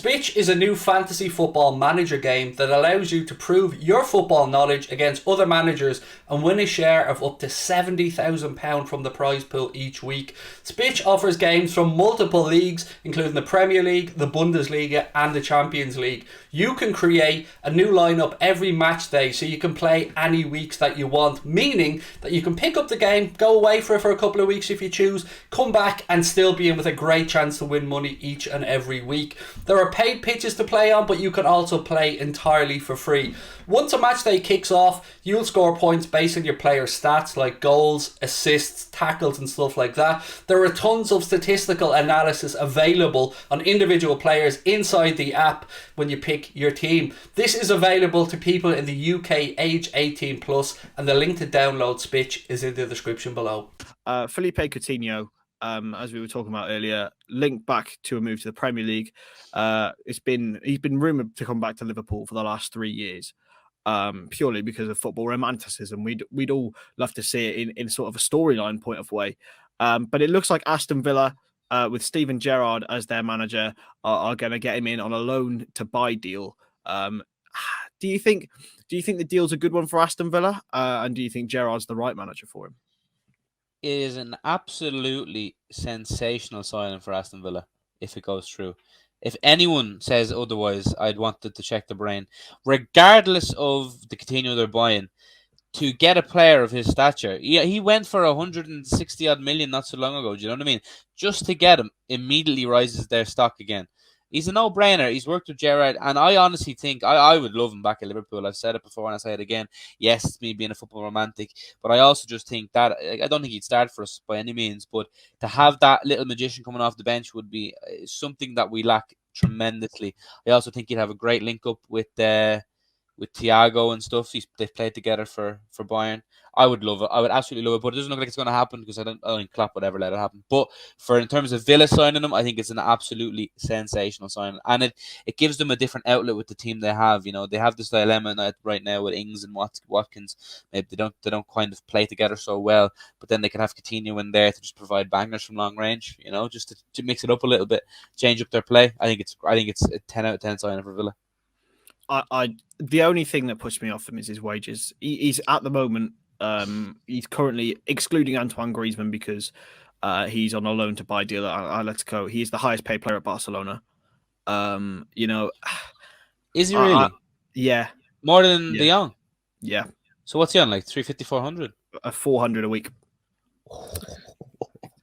Spitch is a new fantasy football manager game that allows you to prove your football knowledge against other managers and win a share of up to £70,000 from the prize pool each week. Spitch offers games from multiple leagues, including the Premier League, the Bundesliga and the Champions League. You can create a new lineup every match day so you can play any weeks that you want, meaning that you can pick up the game, go away for a couple of weeks if you choose, come back and still be in with a great chance to win money each and every week. There are paid pitches to play on, but you can also play entirely for free. Once a match day kicks off, you'll score points based on your players' stats like goals, assists, tackles and stuff like that. There are tons of statistical analysis available on individual players inside the app when you pick your team. This is available to people in the UK age 18 plus, and the link to download Spitch is in the description below. Philippe Coutinho, as we were talking about earlier, linked back to a move to the Premier League. He's been rumoured to come back to Liverpool for the last 3 years, purely because of football romanticism. We'd all love to see it in sort of a storyline point of way. But it looks like Aston Villa, with Steven Gerrard as their manager, are going to get him in on a loan to buy deal. Do you think the deal's a good one for Aston Villa? And do you think Gerrard's the right manager for him? It is an absolutely sensational signing for Aston Villa if it goes through. If anyone says otherwise, I'd want to check the brain. Regardless of the Coutinho they're buying, to get a player of his stature, he went for 160 odd million not so long ago. Do you know what I mean? Just to get him immediately rises their stock again. He's a no-brainer. He's worked with Gerrard, and I honestly think I would love him back at Liverpool. I've said it before and I say it again. Yes, it's me being a football romantic, but I also just think that I don't think he'd start for us by any means, but to have that little magician coming off the bench would be something that we lack tremendously. I also think he'd have a great link-up with Thiago and stuff. They've played together for Bayern. I would love it. I would absolutely love it, but it doesn't look like it's going to happen because I don't think Klopp would ever let it happen. But in terms of Villa signing them, I think it's an absolutely sensational signing, and it gives them a different outlet with the team they have. You know, they have this dilemma right now with Ings and Watkins. Maybe they don't kind of play together so well, but then they can have Coutinho in there to just provide bangers from long range. You know, just to mix it up a little bit, change up their play. I think it's a 10 out of 10 signing for Villa. The only thing that puts me off him is his wages. He's at the moment. He's currently, excluding Antoine Griezmann because he's on a loan to buy deal at Atletico. He's the highest paid player at Barcelona. You know, is he really? Yeah, more than De Jong. Yeah. So what's he on? Like 350, 400? 400 a week.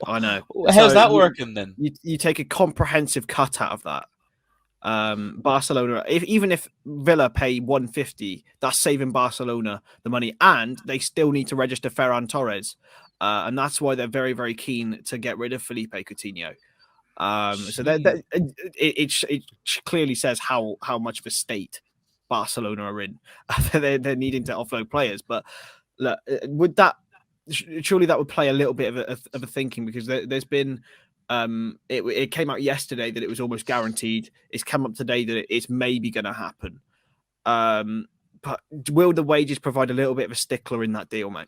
I know. How's that working then? You take a comprehensive cut out of that. Barcelona, even if Villa pay 150, that's saving Barcelona the money, and they still need to register Ferran Torres, and that's why they're very, very keen to get rid of Philippe Coutinho. So it clearly says how much of a state Barcelona are in. they're needing to offload players, but look, surely that would play a little bit of a thinking, because there's been. It came out yesterday that it was almost guaranteed. It's come up today that it's maybe going to happen. But will the wages provide a little bit of a stickler in that deal, mate?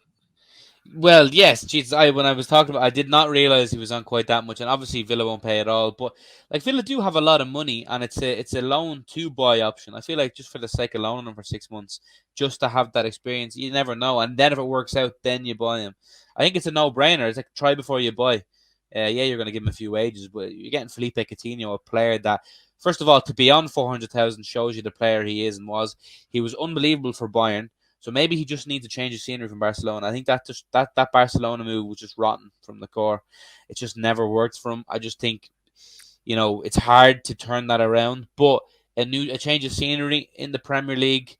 Well, yes. When I was talking about, I did not realize he was on quite that much, and obviously Villa won't pay at all. But like Villa do have a lot of money, and it's a loan to buy option. I feel like just for the sake of loaning him for 6 months, just to have that experience, you never know. And then if it works out, then you buy him. I think it's a no-brainer. It's like try before you buy. You're going to give him a few wages, but you're getting Philippe Coutinho, a player that, first of all, to be on 400,000 shows you the player he is and was. He was unbelievable for Bayern, so maybe he just needs to change the scenery from Barcelona. I think that Barcelona move was just rotten from the core. It just never worked for him. I just think, it's hard to turn that around. But a change of scenery in the Premier League,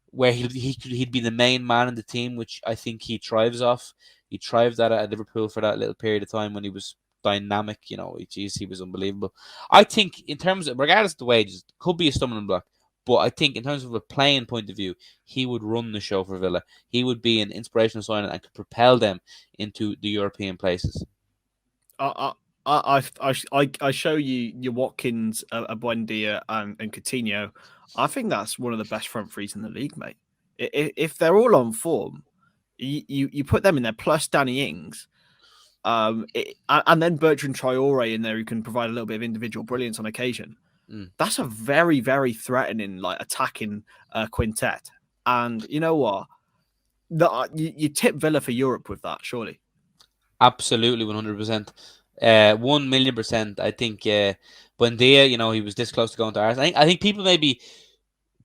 where he'd be the main man in the team, which I think he thrives off. He thrived at Liverpool for that little period of time when he was dynamic. He was unbelievable. I think in terms of, regardless of the wages, it could be a stumbling block, but I think in terms of a playing point of view, he would run the show for Villa. He would be an inspirational signing and could propel them into the European places. I show you your Watkins, Buendia, and Coutinho. I think that's one of the best front threes in the league, mate. If they're all on form, you put them in there plus Danny Ings. And then Bertrand Traore in there, who can provide a little bit of individual brilliance on occasion. That's a very, very threatening, like attacking quintet. And you know what? You tip Villa for Europe with that, surely. Absolutely, 100%. 1,000,000%. I think Buendia, he was this close to going to Arsenal. I think people maybe,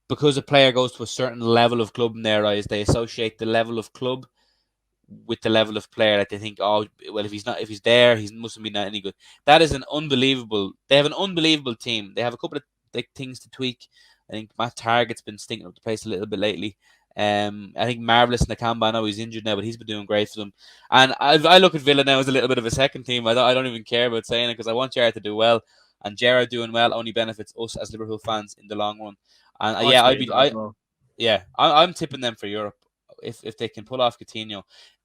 because a player goes to a certain level of club in their eyes, they associate the level of club with the level of player. Like they think, oh, well, if he's there, he mustn't be any good. That is an unbelievable. They have an unbelievable team. They have a couple of things to tweak. I think Matt Targett's been stinking up the place a little bit lately. I think Marvelous Nakamba, I know he's injured now, but he's been doing great for them. And I look at Villa now as a little bit of a second team. I don't even care about saying it because I want Gerrard to do well, and Gerrard doing well only benefits us as Liverpool fans in the long run. And I'm tipping them for Europe if they can pull off Coutinho.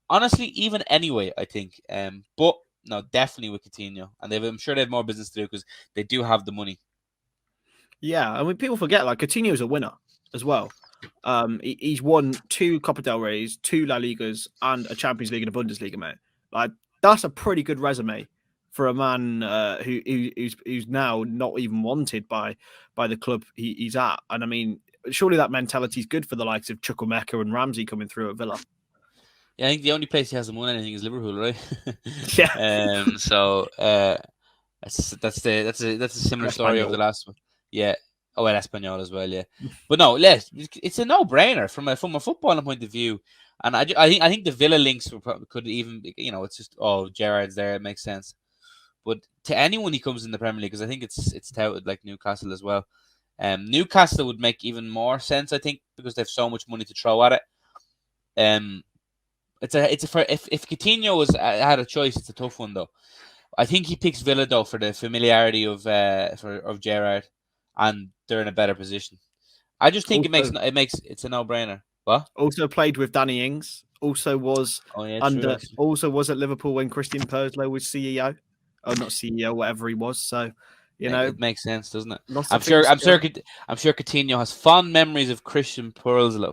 Honestly, even anyway, I think. But no, definitely with Coutinho, and I'm sure they have more business to do because they do have the money. Yeah, I mean, people forget like Coutinho's a winner as well. He's won 2 Copa del Reys, 2 La Ligas, and a Champions League and a Bundesliga, mate. Like that's a pretty good resume for a man who's now not even wanted by the club he's at. And I mean, surely that mentality is good for the likes of Chukwuemeka and Ramsey coming through at Villa. Yeah, I think the only place he hasn't won anything is Liverpool, right? Yeah. So that's a similar story over the last one. Yeah. Oh, well, Espanyol as well, yeah. But no, it's a no-brainer from a footballing point of view. And I think the Villa links could even, it's just, Gerrard's there, it makes sense. But to anyone he comes in the Premier League, because I think it's touted like Newcastle as well. Newcastle would make even more sense, I think, because they have so much money to throw at it. If Coutinho had a choice, it's a tough one though. I think he picks Villa though for the familiarity of Gerrard, and they're in a better position. I just think it's a no-brainer. What? Also played with Danny Ings. Also was Also was at Liverpool when Christian Perslow was CEO. Oh, not CEO, whatever he was. So it makes sense, doesn't it? I'm sure Coutinho has fond memories of Christian Perslow